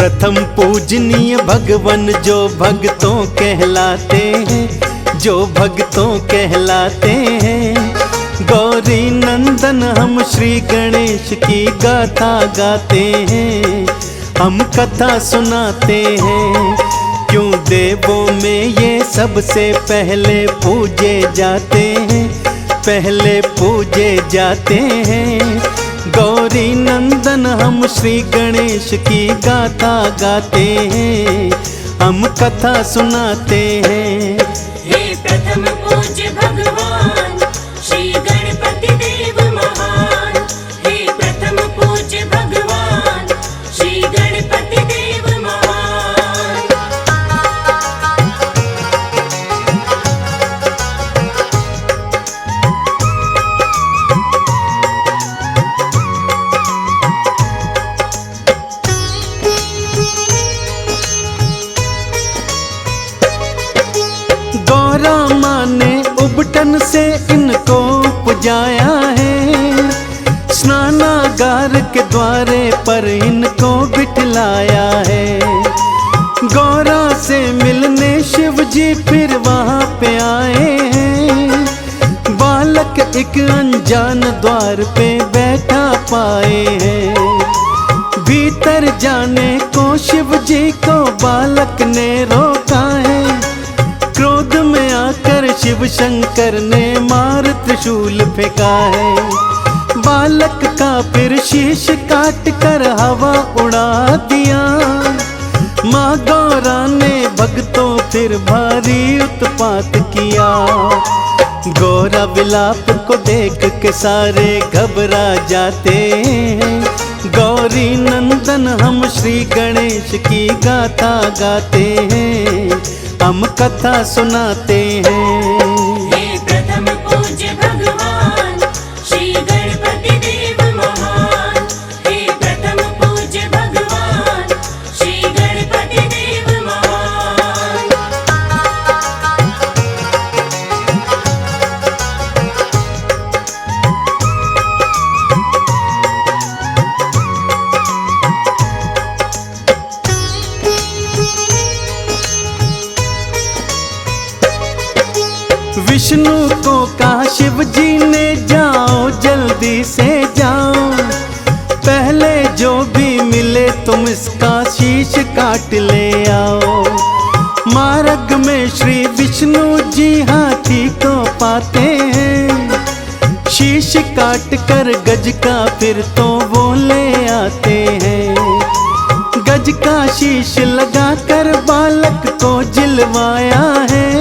प्रथम पूजनीय भगवन जो भक्तों कहलाते हैं, जो भक्तों कहलाते हैं। गौरी नंदन हम श्री गणेश की गाथा गाते हैं, हम कथा सुनाते हैं। क्यों देवों में ये सबसे पहले पूजे जाते हैं, पहले पूजे जाते हैं। गौरी नंदन हम श्री गणेश की गाथा गाते हैं, हम कथा सुनाते हैं। हे प्रथम पूज्य भगवान श्री गणपति देव महान, हे प्रथम पूज्य भगवान श्री गणपति देव महान। गौरा माँ ने उबटन से इनको पुजाया है, स्नानागार के द्वारे पर इनको बिठलाया है। गौरा से मिलने शिव जी फिर वहाँ पे आए हैं, बालक एक अनजान द्वार पे बैठा पाए हैं। भीतर जाने को शिव जी को बालक ने रोका है, क्रोध में आकर शिव शंकर ने मार त्रिशूल फेंका है। बालक का फिर शीश काट कर हवा उड़ा दिया, माँ गौरा ने भक्तों फिर भारी उत्पात किया। गौरा विलाप को देख के सारे घबरा जाते हैं। गौरी नंदन हम श्री गणेश की गाथा गाते हैं, हम कथा सुनाते हैं। हे प्रथम पूज्य भगवान श्री गणपति देव महान, हे प्रथम पूज्य भगवान श्री गणपति देव महान। विष्णु को कहा शिव जी ने जाओ जल्दी से जाओ, पहले जो भी मिले तुम इसका शीश काट ले आओ। मार्ग में श्री विष्णु जी हाथी को पाते हैं, शीश काट कर गज का फिर तो वो ले आते हैं। गज का शीश लगा कर बालक को जिलवाया है,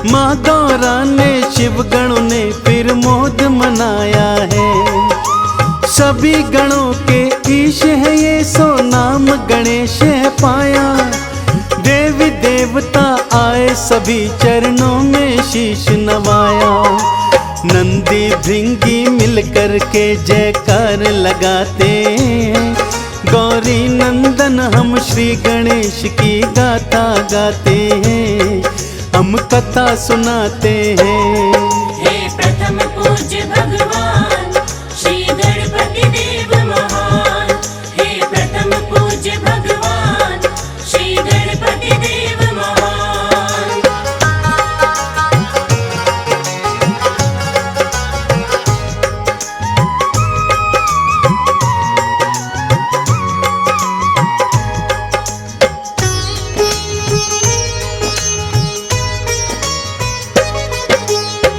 माँ गौरा ने शिव गणों ने फिर मोद मनाया है। सभी गणों के ईश है ये सो नाम गणेश है पाया। देवी देवता आए सभी चरणों में शीश नवाया। नंदी भृंगी मिलकर के जयकार लगाते हैं, गौरी नंदन हम श्री गणेश की गाथा गाते हैं, हम कथा सुनाते हैं। हे प्रथम पूज्य भगवान श्री गणपति देव महान, हे प्रथम पूज्य भगवान श्री गणपति देव महान।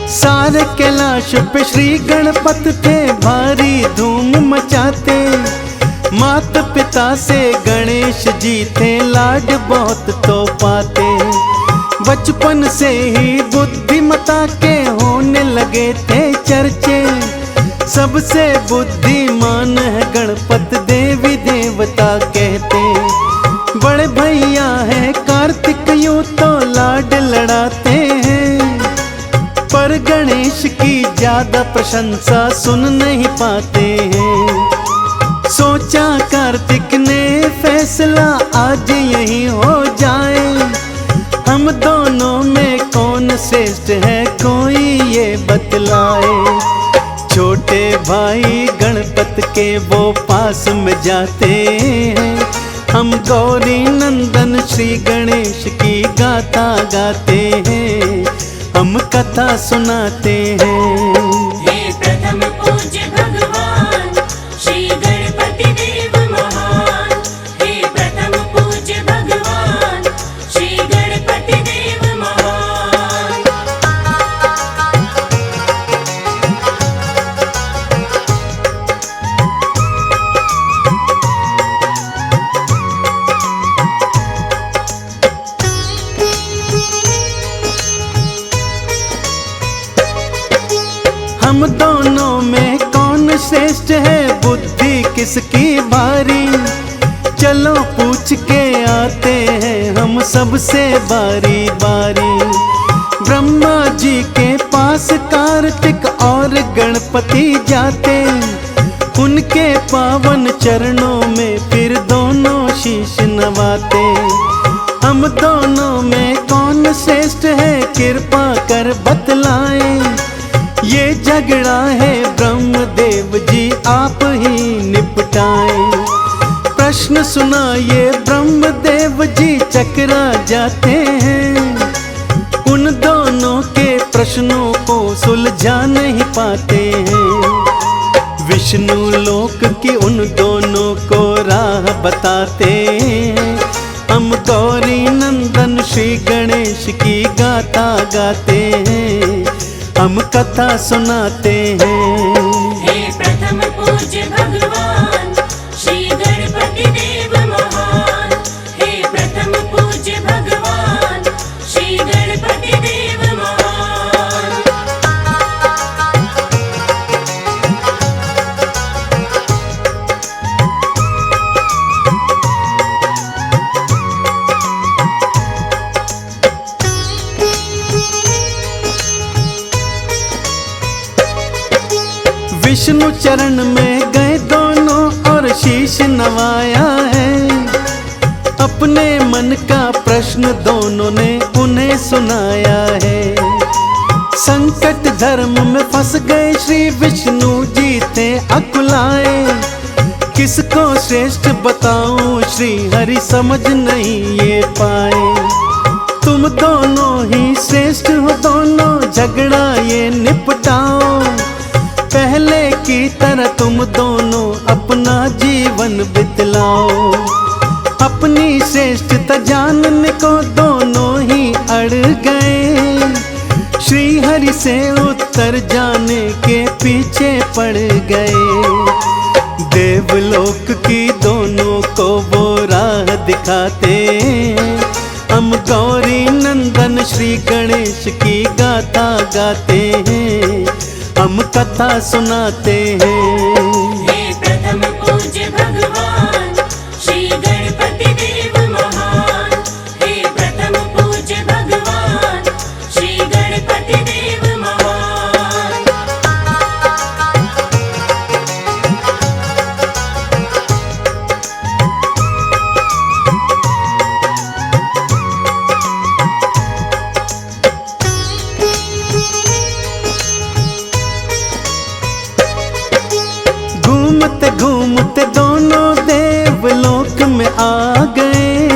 सारे कैलाश पे श्री गणपत थे भारी धूम मचाते। माता पिता से गणेश जी थे लाड बहुत तो पाते। बचपन से ही बुद्धिमता के होने लगे थे चर्चे, सबसे बुद्धिमान है गणपत देवी देवता कहते। बड़े भैया है कार्तिक यूं तो लाड लड़ाते हैं, पर गणेश की ज्यादा प्रशंसा सुन नहीं पाते हैं। सोचा कार्तिक ने फैसला आज यही हो जाए, हम दोनों में कौन श्रेष्ठ है कोई ये बतलाए। छोटे भाई गणपत के वो पास में जाते हैं, हम गौरी नंदन श्री गणेश की गाथा गाते हैं, हम कथा सुनाते हैं। हे प्रथम पूज्य भगवान श्री गणपति देव महान, हे प्रथम पूज्य भगवान श्री गणपति देव महान। हम दोनों में कौन श्रेष्ठ है, बुद्धि किसकी भारी, चलो पूछ के आते हैं हम सबसे बारी बारी। ब्रह्मा जी के पास कार्तिक और गणपति जाते, उनके पावन चरणों में फिर दोनों शीश नवाते। हम दोनों में कौन श्रेष्ठ है, कृपा कर बतलाएं, ये झगड़ा है ब्रह्मदेव जी आप ही निपटाएं। प्रश्न सुनाइए ब्रह्मदेव जी चकरा जाते हैं, उन दोनों के प्रश्नों को सुलझा नहीं पाते हैं। विष्णु लोक की उन दोनों को राह बताते हैं, हम गौरी नंदन श्री गणेश की गाथा गाते हैं, हम कथा सुनाते हैं। हे प्रथम पूज्य भगवान श्री गणपति देव महान, हे प्रथम पूज्य भगवान श्री गणपति देव महान। विष्णु चरण में गए दोनों और शीश नवाया है, अपने मन का प्रश्न दोनों ने उन्हें सुनाया है। संकट धर्म में फंस गए श्री विष्णु जी थे अकुलाए, किसको श्रेष्ठ बताऊं श्री हरि समझ नहीं ये पाए। तुम दोनों ही श्रेष्ठ हो, दोनों झगड़ा ये निपटाओ, पहले की तरह तुम दोनों अपना जीवन बितलाओ। अपनी श्रेष्ठता जानने को दोनों ही अड़ गए, श्री हरि से उत्तर जाने के पीछे पड़ गए। देवलोक की दोनों को वो राह दिखाते, हम गौरी नंदन श्री गणेश की गाथा गाते हैं, हम कथा सुनाते हैं। हे प्रथम पूज्य भगवान श्री गणपति देव महान, हे प्रथम पूज्य भगवान श्री गणपति देव महान। घूमते घूमते दोनों देवलोक में आ गए,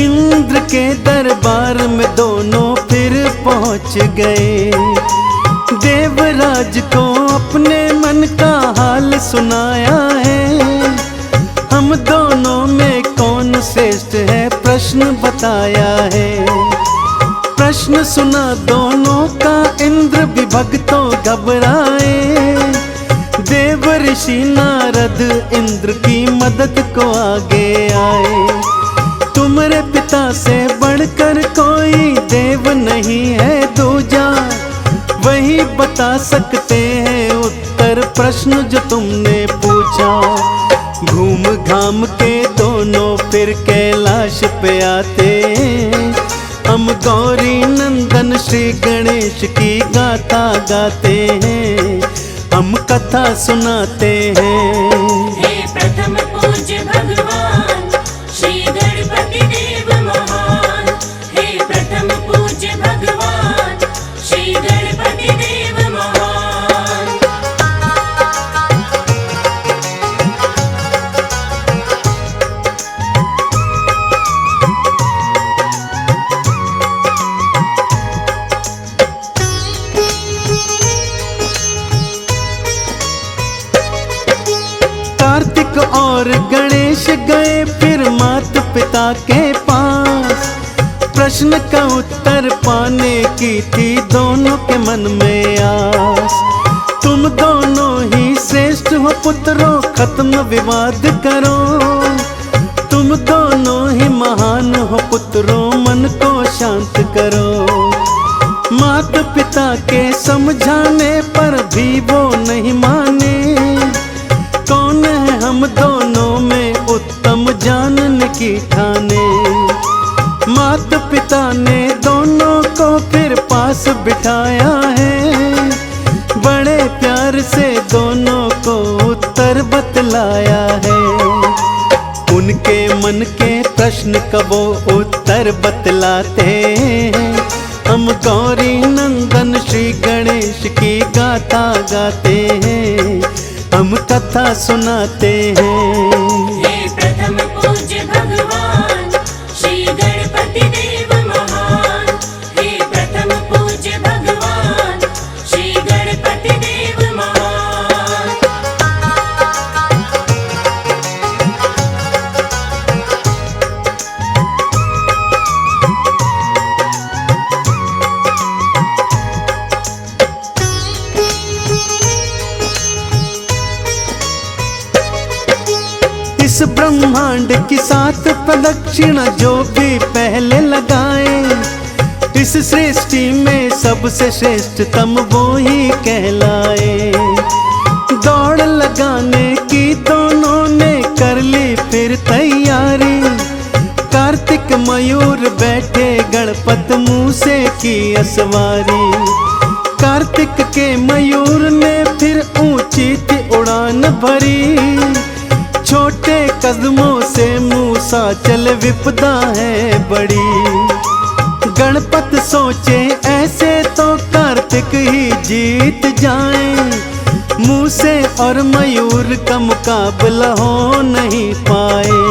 इंद्र के दरबार में दोनों फिर पहुंच गए। देवराज को अपने मन का हाल सुनाया है, हम दोनों में कौन श्रेष्ठ है प्रश्न बताया है। प्रश्न सुना दोनों का इंद्र भी भक्तों घबराए, देव ऋषि नारद इंद्र की मदद को आगे आए। तुम्हारे पिता से बढ़कर कोई देव नहीं है दूजा, वही बता सकते हैं उत्तर प्रश्न जो तुमने पूछा। घूम घाम के दोनों फिर कैलाश पे आते, हम गौरी नंदन श्री गणेश की गाथा गाते हैं, हम कथा सुनाते हैं। हे प्रथम पूज्य भगवान श्री गणपति देव महान, हे प्रथम पूज्य भगवान श्री गणपति देव महान। और गणेश गए फिर माता पिता के पास। प्रश्न का उत्तर पाने की थी दोनों के मन में आस। तुम दोनों ही श्रेष्ठ हो पुत्रों, खत्म विवाद करो। तुम दोनों ही महान हो पुत्रों, मन को शांत करो। माता पिता के समझाने पर भी वो नहीं माने। कौन है हम दोनों में उत्तम जानने की ठाने। माता पिता ने दोनों को फिर पास बिठाया है। बड़े प्यार से दोनों को उत्तर बतलाया है। उनके मन के प्रश्न का वो उत्तर बतलाते हैं। हम गौरी नंदन श्री गणेश की गाथा गाते हैं, हम कथा सुनाते हैं। हे प्रथम पूज्य भगवान श्री गणपति देव महान। हे प्रथम पूज्य भगवान श्री गणपति देव महान। इस ब्रह्मांड की 7 प्रदक्षिणा जो भी पहले लगाए, इस सृष्टि में सबसे श्रेष्ठतम वो ही कहलाए। दौड़ लगाने की दोनों ने कर ली फिर तैयारी। कार्तिक मयूर बैठे गणपत मूसे की असवारी। कार्तिक के मयूर ने फिर ऊंची थी उड़ान भरी। छोटे कदमों से मूसा चल विपदा है बड़ी। गणपत सोचे ऐसे तो कार्तिक ही जीत जाएं। मूसे और मयूर का मुकाबला हो नहीं पाए।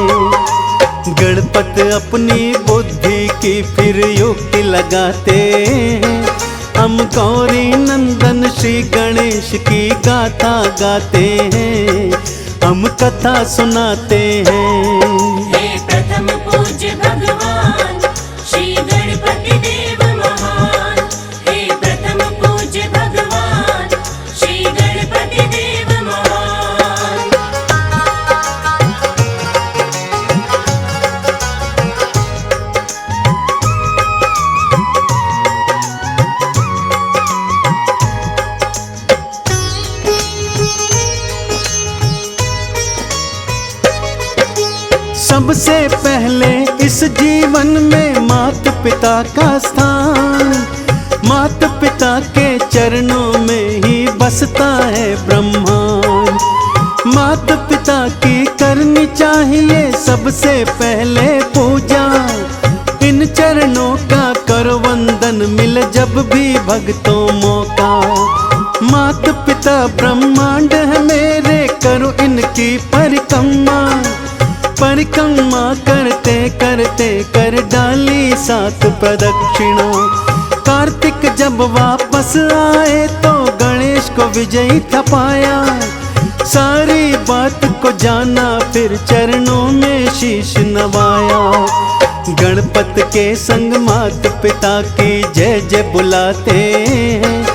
गणपत अपनी बुद्धि की फिर युक्ति लगाते हैं। हम गौरी नंदन श्री गणेश की गाथा गाते हैं, हम कथा सुनाते हैं। हे प्रथम पूज्य भगवान श्री गणपति देव महान। हे प्रथम पूज्य भगवान श्री गणपति देव महान। सबसे पहले इस जीवन में माता पिता का स्थान। माता पिता के चरणों में ही बसता है ब्रह्मांड। माता पिता की करनी चाहिए सबसे पहले पूजा। इन चरणों का करो वंदन मिल जब भी भक्तों मौका। माता पिता ब्रह्मांड है मेरे, करो इनकी परिक्रमा। परिक्रमा करते करते कर डाली 7 प्रदक्षिणा। कार्तिक जब वापस आए तो गणेश को विजयी था पाया। सारी बात को जाना फिर चरणों में शीश नवाया। गणपत के संग माता पिता की जय जय बुलाते हैं।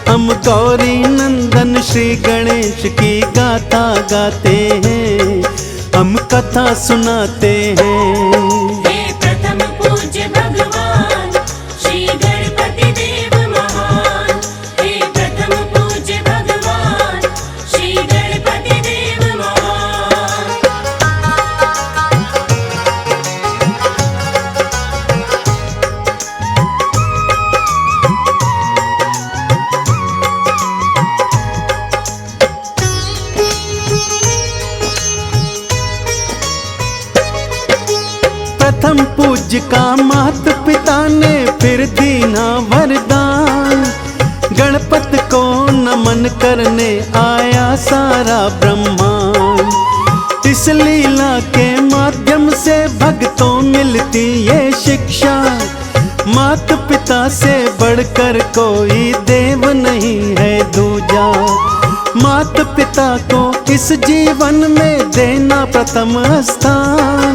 हम गौरी नंदन श्री गणेश की गाथा गाते हैं, हम कथा सुनाते हैं। हे प्रथम पूज्य भगवान श्री गणपति देव महान। हे प्रथम पूज्य भगवान श्री गणपति देव महान। प्रथम पूज्य का माता पिता ने फिर दीना वरदान। गणपत को नमन करने आया सारा ब्रह्मांड। इस लीला के माध्यम से भक्तों मिलती ये शिक्षा। माता पिता से बढ़कर कोई देव नहीं है दूजा। मात पिता को इस जीवन में देना प्रथम स्थान।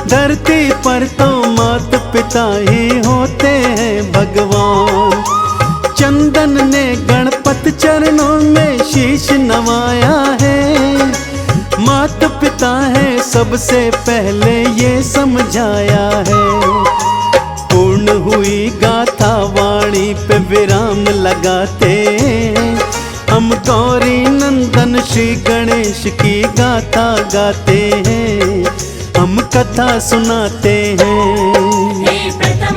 धरती पर तो मात पिता ही होते हैं भगवान। चंदन ने गणपति चरणों में शीश नवाया है। मात पिता है सबसे पहले ये समझाया है। पूर्ण हुई गाथा वाणी पे विराम लगाते। हम गौरी नंदन श्री गणेश की गाथा गाते हैं। हम कथा सुनाते हैं। हे प्रथम